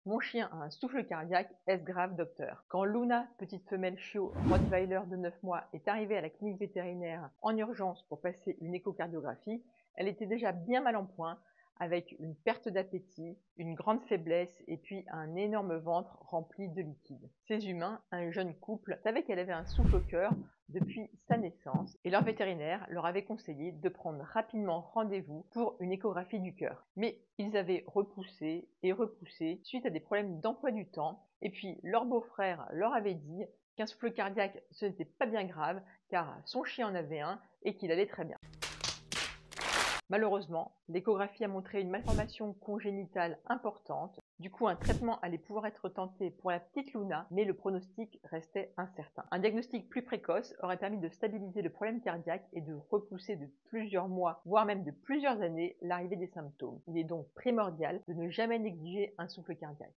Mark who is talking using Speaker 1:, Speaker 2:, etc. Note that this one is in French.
Speaker 1: Mon chien a un souffle cardiaque, est-ce grave, docteur? Quand Luna, petite femelle chiot Rottweiler de 9 mois, est arrivée à la clinique vétérinaire en urgence pour passer une échocardiographie, elle était déjà bien mal en point, avec une perte d'appétit, une grande faiblesse et puis un énorme ventre rempli de liquide. Ces humains, un jeune couple, savaient qu'elle avait un souffle au cœur depuis sa naissance et leur vétérinaire leur avait conseillé de prendre rapidement rendez-vous pour une échographie du cœur. Mais ils avaient repoussé et repoussé suite à des problèmes d'emploi du temps et puis leur beau-frère leur avait dit qu'un souffle cardiaque ce n'était pas bien grave car son chien en avait un et qu'il allait très bien. Malheureusement, l'échographie a montré une malformation congénitale importante. Du coup, un traitement allait pouvoir être tenté pour la petite Luna, mais le pronostic restait incertain. Un diagnostic plus précoce aurait permis de stabiliser le problème cardiaque et de repousser de plusieurs mois, voire même de plusieurs années, l'arrivée des symptômes. Il est donc primordial de ne jamais négliger un souffle cardiaque.